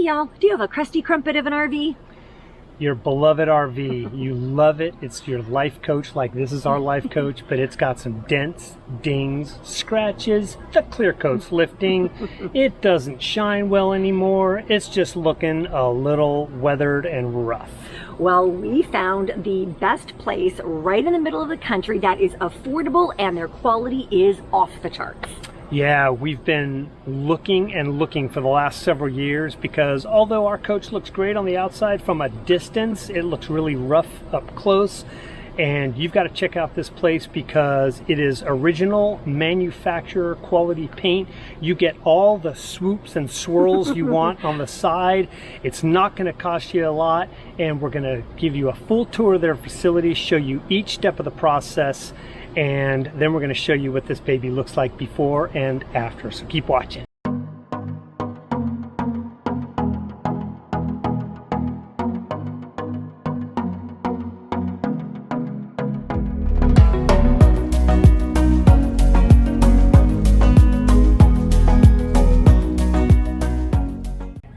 y'all, do you have a crusty crumpet of an RV? Your beloved RV, you love it. It's your life coach, like this is our life coach, but it's got some dents, dings, scratches. The Clearcoat's lifting. It doesn't shine well anymore. It's just looking a little weathered and rough. Well, we found the best place right in the middle of the country that is affordable and their quality is off the charts. Yeah, we've been looking and looking for the last several years because although our coach looks great on the outside from a distance, it looks really rough up close. And you've got to check out this place because it is original manufacturer quality paint. You get all the swoops and swirls you want on the side. It's not going to cost you a lot. And we're going to give you a full tour of their facility, show you each step of the process. And then we're going to show you what this baby looks like before and after. So keep watching.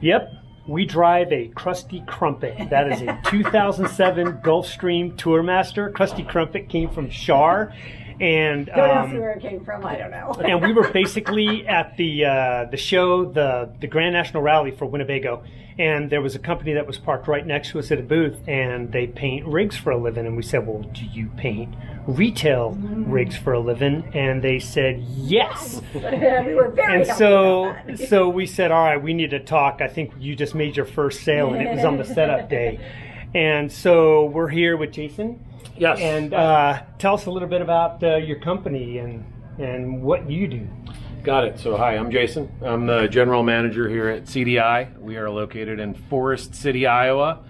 Yep, we drive a Crusty Crumpet. That is a 2007 Gulfstream Tourmaster. Crusty Crumpet came from Char. And don't ask me where it came from, I don't know. And we were basically at the show, the Grand National Rally for Winnebago, and there was a company that was parked right next to us at a booth, and they paint rigs for a living. And we said, well, do you paint retail rigs for a living? And they said yes. We were very and so we said, all right, we need to talk. I think you just made your first sale, and it was on the setup day. And so we're here with Jason. Yes. And tell us a little bit about your company and what you do. Got it. So hi, I'm Jason. I'm the general manager here at CDI. We are located in Forest City, Iowa,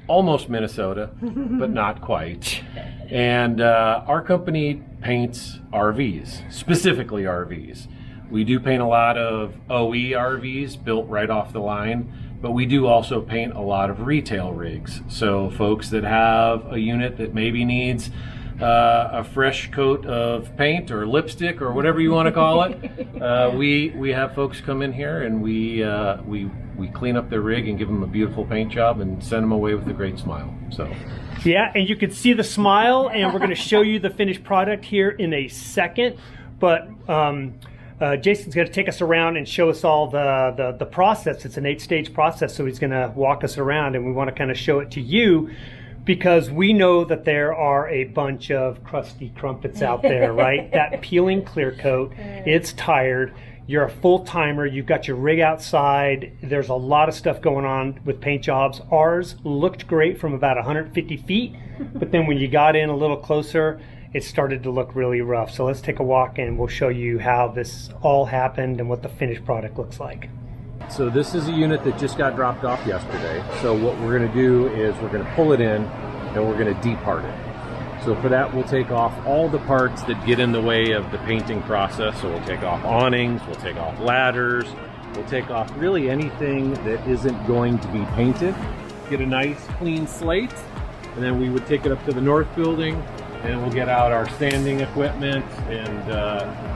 almost Minnesota, but not quite. And our company paints RVs, specifically RVs. We do paint a lot of OE RVs built right off the line, but we do also paint a lot of retail rigs. So folks that have a unit that maybe needs a fresh coat of paint or lipstick or whatever you want to call it, we have folks come in here and we clean up their rig and give them a beautiful paint job and send them away with a great smile. So. Yeah, and you can see the smile, and we're going to show you the finished product here in a second. But Jason's going to take us around and show us all the process. It's an 8-stage process, so he's going to walk us around, and we want to kind of show it to you because we know that there are a bunch of crusty crumpets out there, right? That peeling clear coat, it's tired. You're a full-timer. You've got your rig outside. There's a lot of stuff going on with paint jobs. Ours looked great from about 150 feet, but then when you got in a little closer, it started to look really rough. So let's take a walk and we'll show you how this all happened and what the finished product looks like. So this is a unit that just got dropped off yesterday. So what we're going to do is we're going to pull it in and we're going to depart it. So for that, we'll take off all the parts that get in the way of the painting process. So we'll take off awnings, we'll take off ladders, we'll take off really anything that isn't going to be painted. Get a nice clean slate, and then we would take it up to the north building and we'll get out our sanding equipment and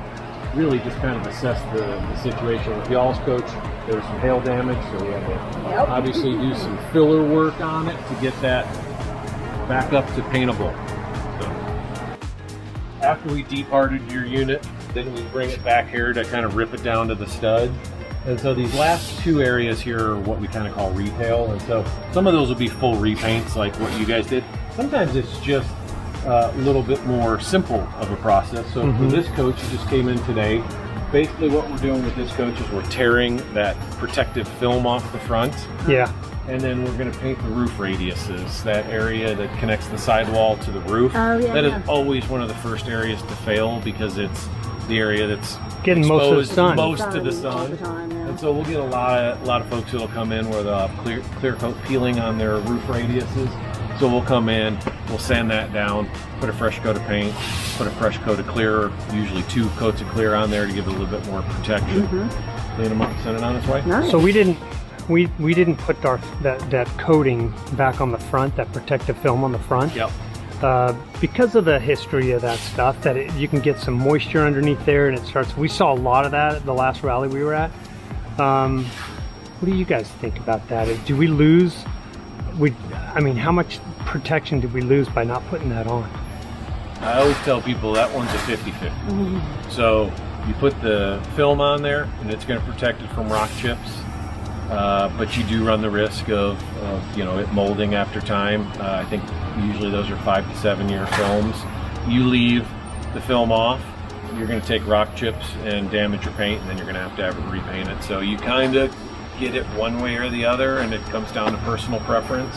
really just kind of assess the situation. With y'all's coach, there was some hail damage, so we had to obviously do some filler work on it to get that back up to paintable. So after we departed your unit, then we bring it back here to kind of rip it down to the stud. And so these last two areas here are what we kind of call retail. And so some of those will be full repaints like what you guys did. Sometimes it's just a little bit more simple of a process. So for this coach, it just came in today. Basically what we're doing with this coach is we're tearing that protective film off the front. Yeah. And then we're going to paint the roof radiuses, that area that connects the sidewall to the roof. Oh, yeah, that is always one of the first areas to fail because it's the area that's getting most of the sun. Most to the sun. All the time, yeah. And so we'll get a lot of folks that'll come in where they'll have clear coat peeling on their roof radiuses. So we'll come in, we'll sand that down, put a fresh coat of paint, put a fresh coat of clear, usually 2 coats of clear on there to give it a little bit more protection. Clean them up and send it on its way. Nice. So we didn't put that coating back on the front, that protective film on the front. Yep. Because of the history of that stuff, that you can get some moisture underneath there and it starts. We saw a lot of that at the last rally we were at. What do you guys think about that? Do we lose? I mean, how much protection did we lose by not putting that on? I always tell people that one's a 50-50. So you put the film on there and it's going to protect it from rock chips, but you do run the risk of it molding after time. I think usually those are 5 to 7 year films. You leave the film off, you're going to take rock chips and damage your paint, and then you're going to have it repainted. So you kind of get it one way or the other, and it comes down to personal preference.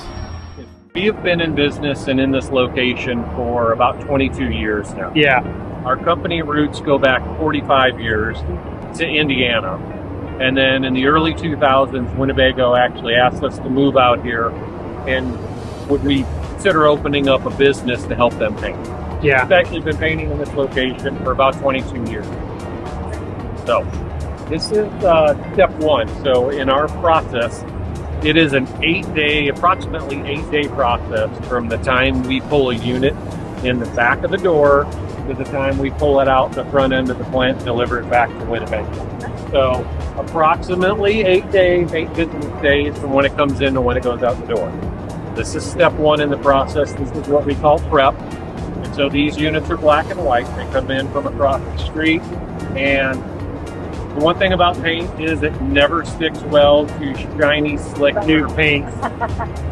We have been in business and in this location for about 22 years now. Yeah. Our company roots go back 45 years to Indiana. And then in the early 2000s, Winnebago actually asked us to move out here, and would we consider opening up a business to help them paint. Yeah. We've actually been painting in this location for about 22 years. So this is step one. So in our process, it is an approximately 8-day process from the time we pull a unit in the back of the door to the time we pull it out the front end of the plant and deliver it back to Winnebago. So approximately 8 days, 8 business days from when it comes in to when it goes out the door. This is step one in the process. This is what we call prep. And so these units are black and white. They come in from across the street. And the one thing about paint is it never sticks well to shiny, slick new paint.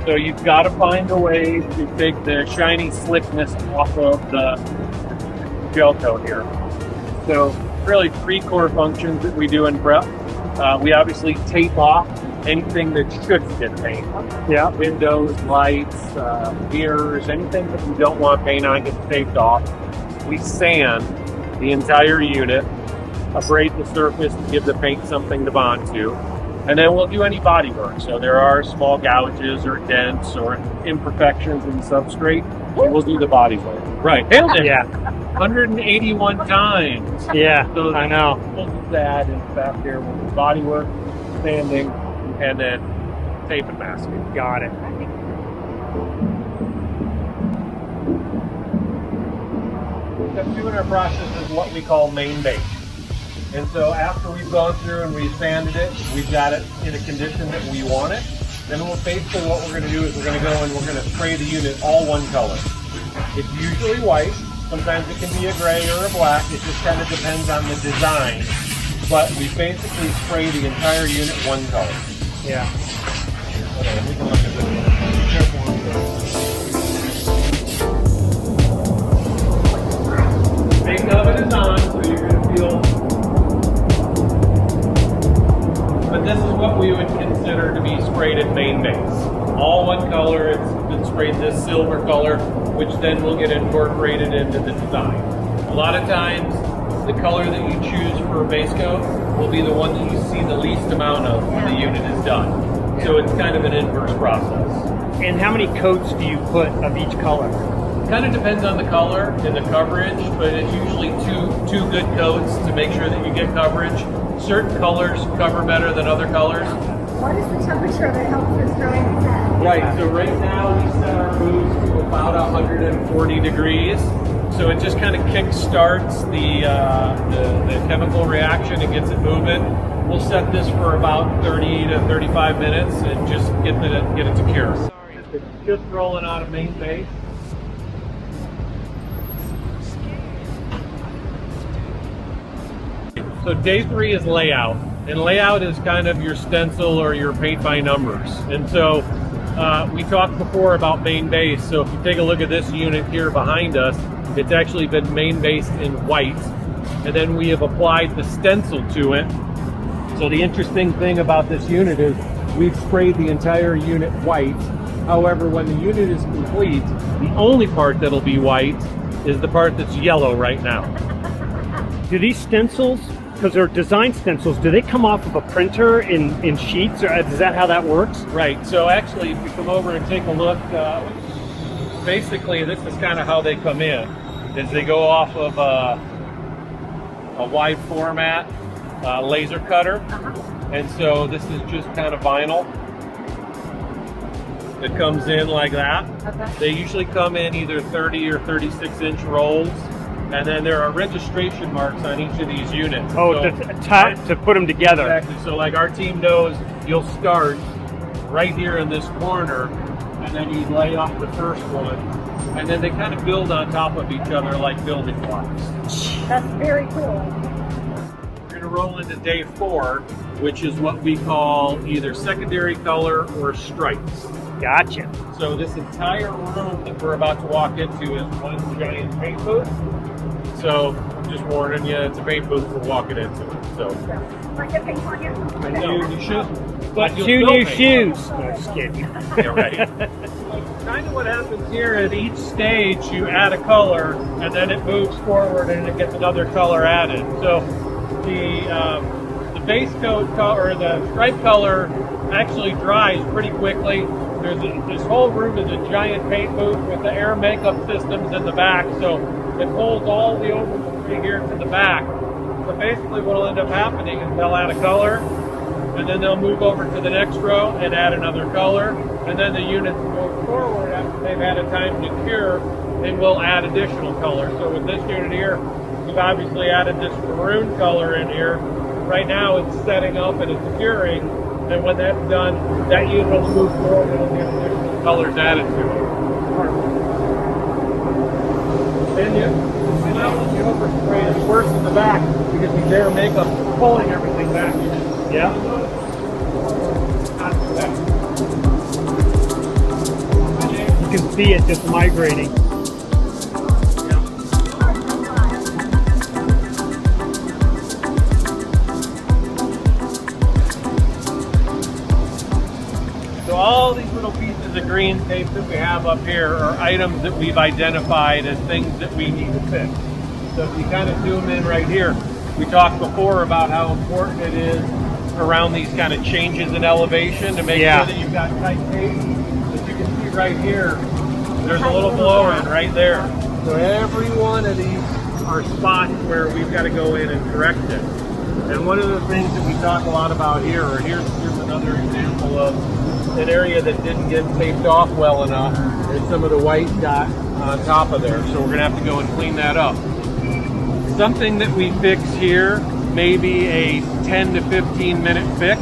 So you've got to find a way to take the shiny slickness off of the gel coat here. So really 3 core functions that we do in prep. We obviously tape off anything that should get paint. Yeah. Windows, lights, mirrors, anything that we don't want paint on gets taped off. We sand the entire unit, abrade the surface to give the paint something to bond to, and then we'll do any body work. So there are small gouges or dents or imperfections in the substrate, we'll do the body work. Right. Yeah. 181 times. Yeah, So I know. We'll do that in the back here. We'll do body work, sanding, and then tape and masking. Got it. Step 2 in our process is what we call main base. And so after we've gone through and we've sanded it, we've got it in a condition that we want it, then basically what we're going to do is we're going to go and we're going to spray the unit all one color. It's usually white. Sometimes it can be a gray or a black. It just kind of depends on the design. But we basically spray the entire unit one color. Yeah. Okay, we can look at this one. Big oven is on, so you're going to feel. But this is what we would consider to be sprayed at main base. All one color. It's been sprayed this silver color, which then will get incorporated into the design. A lot of times, the color that you choose for a base coat will be the one that you see the least amount of when the unit is done. So it's kind of an inverse process. And how many coats do you put of each color? Kind of depends on the color and the coverage, but it's usually two good coats to make sure that you get coverage. Certain colors cover better than other colors. What is the temperature that helps us dry and set? Right, so right now we set our boots to about 140 degrees. So it just kind of kick-starts the chemical reaction and gets it moving. We'll set this for about 30 to 35 minutes and just get it to cure. Sorry, it's just rolling out of main base. So day 3 is layout, and layout is kind of your stencil or your paint by numbers. And so we talked before about main base. So if you take a look at this unit here behind us, it's actually been main based in white, and then we have applied the stencil to it. So the interesting thing about this unit is we've sprayed the entire unit white. However, when the unit is complete, the only part that'll be white is the part that's yellow right now. Do these stencils, because they're design stencils, do they come off of a printer in sheets, or is that how that works? Right, so actually if you come over and take a look, basically this is kind of how they come in, is they go off of a wide format laser cutter, and so this is just kind of vinyl that comes in like that. They usually come in either 30 or 36 inch rolls, and then there are registration marks on each of these units. Oh, to put them together. Exactly. So like our team knows you'll start right here in this corner, and then you lay off the first one, and then they kind of build on top of each other like building blocks. That's very cool. We're going to roll into day 4, which is what we call either secondary color or stripes. Gotcha. So this entire room that we're about to walk into is one giant paint booth. So I'm just warning you, it's a paint booth we're walking into. So Like a paint on you. you should. But you'll 2 still new paint. shoes. No, just kidding. Yeah, right. Kind of what happens here at each stage, you add a color and then it moves forward and it gets another color added. So the base coat color, or the stripe color, actually dries pretty quickly. This whole room is a giant paint booth with the air makeup systems in the back, so it holds all the overspray here to the back. So basically what will end up happening is they'll add a color, and then they'll move over to the next row and add another color, and then the units move forward after they've had a time to cure, and we'll add additional color. So with this unit here, we've obviously added this maroon color in here. Right now it's setting up and it's curing, and when that's done, that unit will move forward and it'll get additional colors added to it. Then the overspray is worse in the back because the air makeup is pulling everything back. Yeah. You can see it just migrating. So all these little pieces of green tape that we have up here are items that we've identified as things that we need to fix. So if you kind of zoom in right here, we talked before about how important it is around these kind of changes in elevation to make sure that you've got tight tape. As you can see right here, there's a little blow in right there. So every one of these are spots where we've got to go in and correct it. And one of the things that we talk a lot about here, or here's another example of an area that didn't get taped off well enough, and some of the white got on top of there. So we're gonna have to go and clean that up. Something that we fix here may be a 10 to 15 minute fix,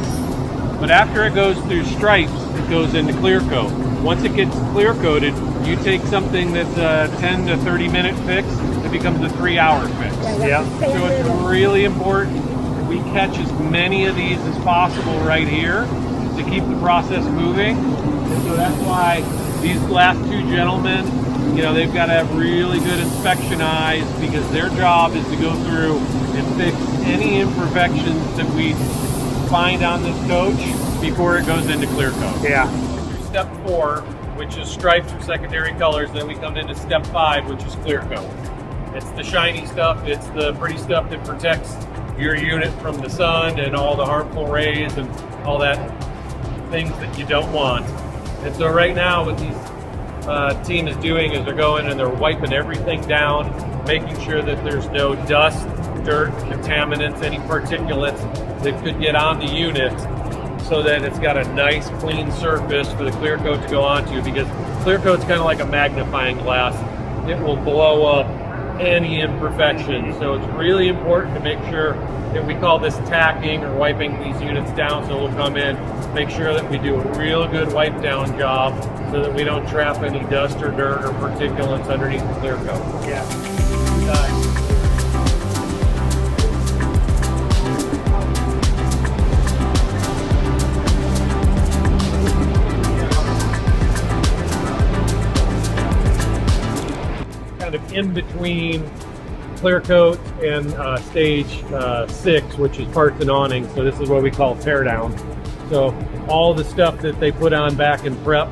but after it goes through stripes, it goes into clear coat. Once it gets clear coated, you take something that's a 10 to 30 minute fix, it becomes a 3-hour fix. Yeah. So it's really important we catch as many of these as possible right here to keep the process moving. And so that's why these last 2 gentlemen, they've got to have really good inspection eyes, because their job is to go through and fix any imperfections that we find on this coach before it goes into clear coat. Yeah. Step 4, which is stripes or secondary colors, then we come into step 5, which is clear coat. It's the shiny stuff, it's the pretty stuff that protects your unit from the sun and all the harmful rays and all that things that you don't want. And so right now what these team is doing is they're going and they're wiping everything down, making sure that there's no dust, dirt, contaminants, any particulates that could get on the unit, so that it's got a nice clean surface for the clear coat to go onto, because clear coat's kind of like a magnifying glass. It will blow up any imperfections. So it's really important to make sure that we call this tacking, or wiping these units down. So we'll come in, make sure that we do a real good wipe down job so that we don't trap any dust or dirt or particulates underneath the clear coat. Yeah. Kind of in between clear coat and stage 6, which is parts and awning. So this is what we call teardown. So all the stuff that they put on back in prep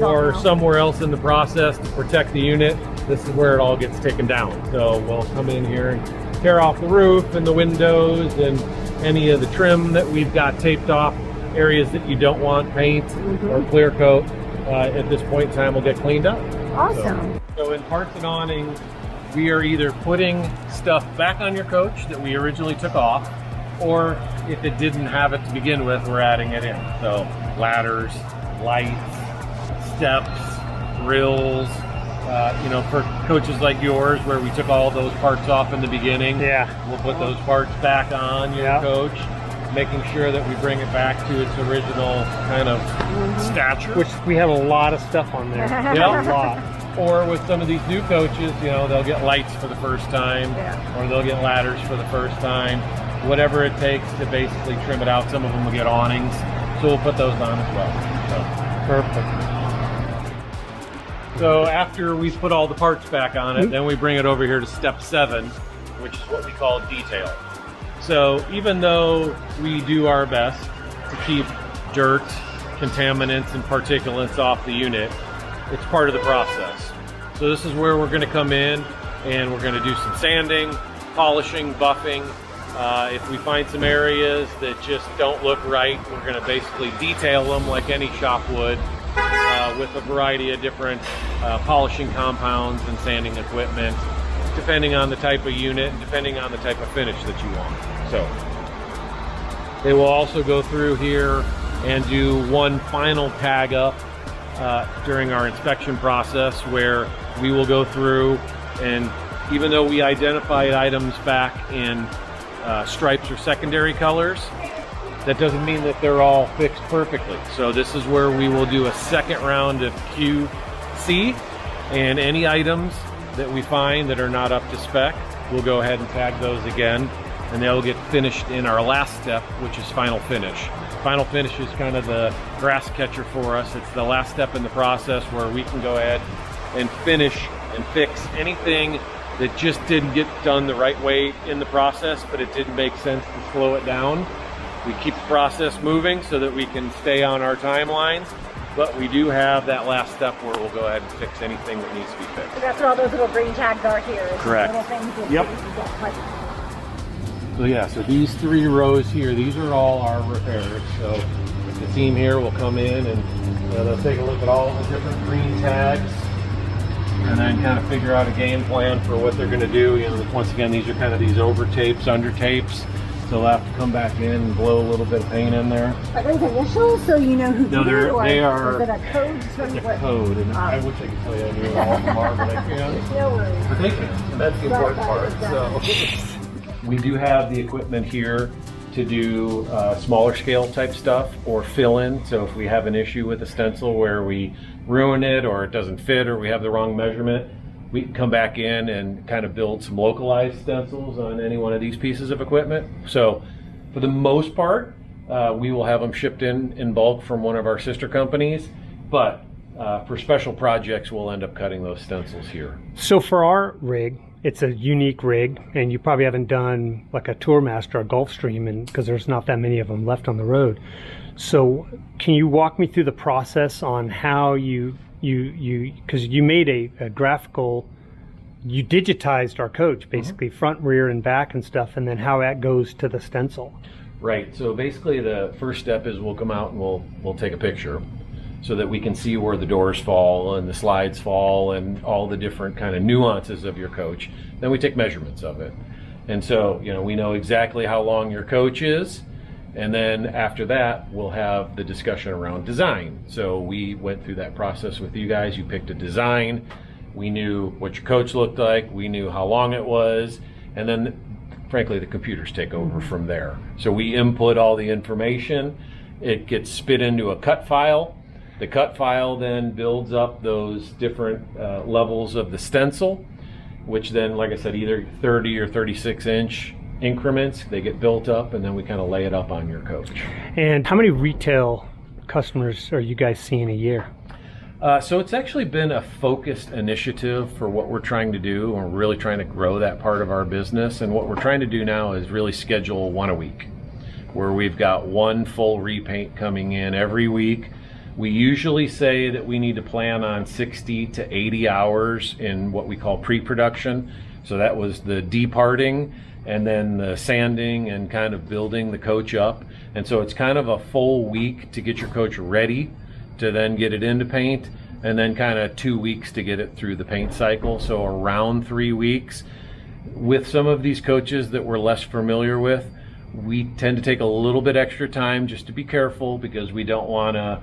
or somewhere else in the process to protect the unit, this is where it all gets taken down. So we'll come in here and tear off the roof and the windows and any of the trim that we've got taped off, areas that you don't want paint or clear coat. At this point in time will get cleaned up. Awesome. So in parts and awning, we are either putting stuff back on your coach that we originally took off, or if it didn't have it to begin with, we're adding it in. So ladders, lights, steps, grills, for coaches like yours, where we took all those parts off in the beginning, we'll put those parts back on your coach, making sure that we bring it back to its original kind of stature. Which we have a lot of stuff on there. Yeah, a lot. Or with some of these new coaches, they'll get lights for the first time, or they'll get ladders for the first time. Whatever it takes to basically trim it out. Some of them will get awnings, so we'll put those on as well. So. Perfect. So after we've put all the parts back on it, then we bring it over here to step 7, which is what we call detail. So even though we do our best to keep dirt, contaminants, and particulates off the unit, it's part of the process. So this is where we're going to come in and we're going to do some sanding, polishing, buffing. If we find some areas that just don't look right, we're going to basically detail them like any shop would with a variety of different polishing compounds and sanding equipment, depending on the type of unit and depending on the type of finish that you want. So they will also go through here and do one final tag up during our inspection process, where we will go through, and even though we identified items back in stripes or secondary colors, that doesn't mean that they're all fixed perfectly. So this is where we will do a second round of QC, and any items that we find that are not up to spec, we'll go ahead and tag those again, and they'll get finished in our last step, which is final finish. Final finish is kind of the grass catcher for us. It's the last step in the process where we can go ahead and finish and fix anything that just didn't get done the right way in the process, but it didn't make sense to slow it down. We keep the process moving so that we can stay on our timelines, but we do have that last step where we'll go ahead and fix anything that needs to be fixed. So that's what all those little green tags are here. Correct. Little things that Yep. you get, like, So these 3 rows here, these are all our repairs. So the team here will come in and they'll take a look at all the different green tags and then kind of figure out a game plan for what they're going to do. Once again, these are kind of these over tapes, under tapes. So they'll have to come back in and blow a little bit of paint in there. Are those initials so you know who No, did it, or they are. is it a code? It's a code, and I wish I could tell you I knew all of them are, but I can't. No worries. But they can, and that's the important part. So we do have the equipment here to do smaller scale type stuff or fill in. So if we have an issue with a stencil where we ruin it or it doesn't fit or we have the wrong measurement, we can come back in and kind of build some localized stencils on any one of these pieces of equipment. So for the most part, we will have them shipped in bulk from one of our sister companies, but for special projects, we'll end up cutting those stencils here. So for our rig, it's a unique rig, and you probably haven't done like a Tourmaster or Gulfstream, and because there's not that many of them left on the road. So can you walk me through the process on how you because you made a graphical, you digitized our coach basically, front, rear, and back and stuff, and then how that goes to the stencil? Right. So basically, the first step is we'll come out and we'll take a picture, so that we can see where the doors fall and the slides fall and all the different kind of nuances of your coach. Then we take measurements of it. And so, we know exactly how long your coach is. And then after that, we'll have the discussion around design. So we went through that process with you guys. You picked a design. We knew what your coach looked like. We knew how long it was. And then, frankly, the computers take over from there. So we input all the information. It gets spit into a cut file. The cut file then builds up those different levels of the stencil, which then, like I said, either 30 or 36 inch increments, they get built up, and then we kind of lay it up on your coach. And how many retail customers are you guys seeing a year? So it's actually been a focused initiative for what we're trying to do, and we're really trying to grow that part of our business. And what we're trying to do now is really schedule one a week, where we've got one full repaint coming in every week. We usually say that we need to plan on 60 to 80 hours in what we call pre-production. So that was the departing and then the sanding and kind of building the coach up. And so it's kind of a full week to get your coach ready to then get it into paint, and then kind of 2 weeks to get it through the paint cycle. So around 3 weeks. With some of these coaches that we're less familiar with, we tend to take a little bit extra time just to be careful, because we don't want to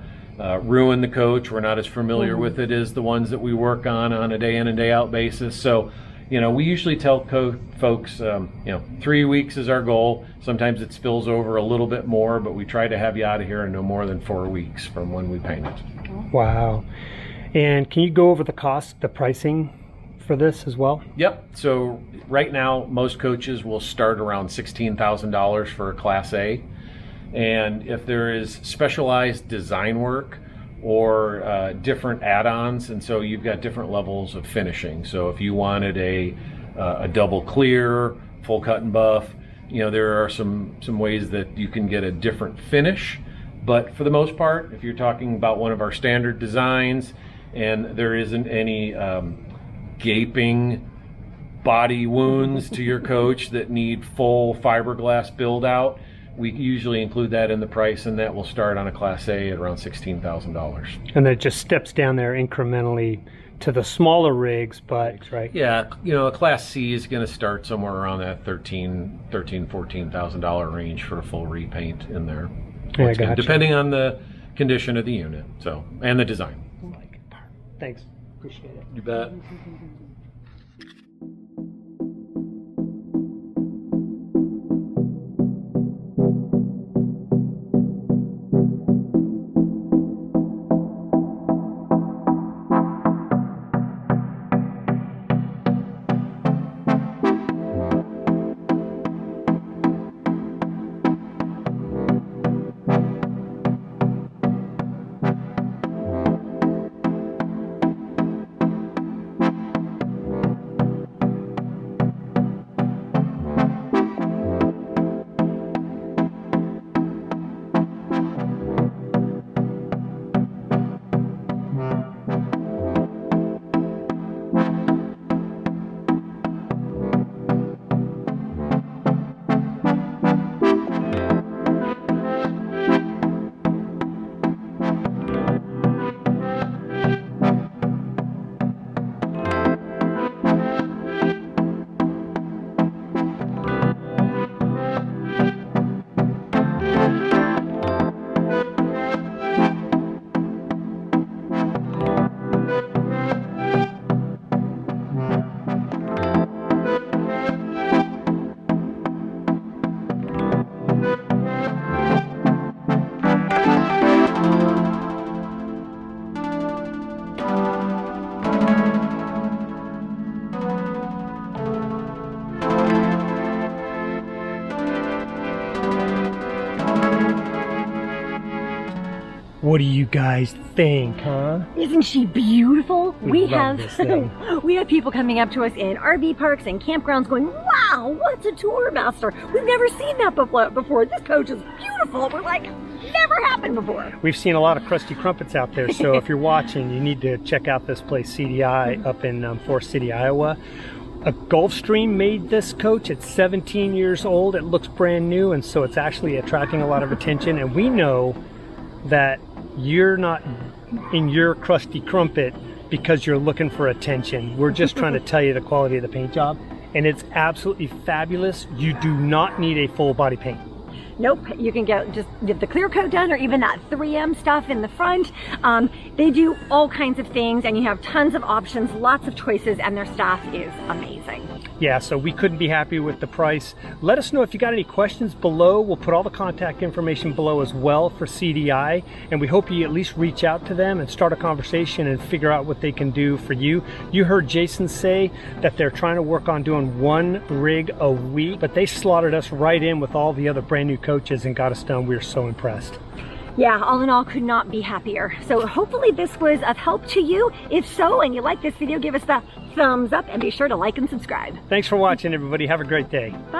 ruin the coach. We're not as familiar with it as the ones that we work on a day in and day out basis. So, we usually tell folks, 3 weeks is our goal. Sometimes it spills over a little bit more, but we try to have you out of here in no more than 4 weeks from when we paint it. Wow. And can you go over the cost, the pricing for this as well? Yep. So right now, most coaches will start around $16,000 for a Class A. And if there is specialized design work or different add-ons, and so you've got different levels of finishing. So if you wanted a double clear, full cut and buff, there are some ways that you can get a different finish. But for the most part, if you're talking about one of our standard designs and there isn't any gaping body wounds to your coach that need full fiberglass build out, we usually include that in the price, and that will start on a Class A at around $16,000. And that just steps down there incrementally to the smaller rigs, but right? Yeah, a Class C is going to start somewhere around that $14,000 range for a full repaint in there. Yeah, gotcha. Depending on the condition of the unit, and the design. Thanks. Appreciate it. You bet. What do you guys think, huh? Isn't she beautiful? We love have this thing. we have people coming up to us in RV parks and campgrounds going, wow, what's a tour master? We've never seen that before. This coach is beautiful. We're like, never happened before. We've seen a lot of crusty crumpets out there, so if you're watching, you need to check out this place, CDI, up in Forest City, Iowa. A Gulfstream made this coach. It's 17 years old. It looks brand new, and so it's actually attracting a lot of attention. And we know that you're not in your crusty crumpet because you're looking for attention. We're just trying to tell you the quality of the paint job, and it's absolutely fabulous. You do not need a full body paint. Nope, you can get the Clearcoat done, or even that 3M stuff in the front. They do all kinds of things, and you have tons of options, lots of choices, and their staff is amazing. Yeah, so we couldn't be happy with the price. Let us know if you got any questions below. We'll put all the contact information below as well for CDI, and we hope you at least reach out to them and start a conversation and figure out what they can do for you. You heard Jason say that they're trying to work on doing one rig a week, but they slotted us right in with all the other brand new coaches and got us done. We were so impressed. Yeah, all in all, could not be happier. So hopefully this was of help to you. If so, and you like this video, give us the thumbs up and be sure to like and subscribe. Thanks for watching, everybody. Have a great day. Bye.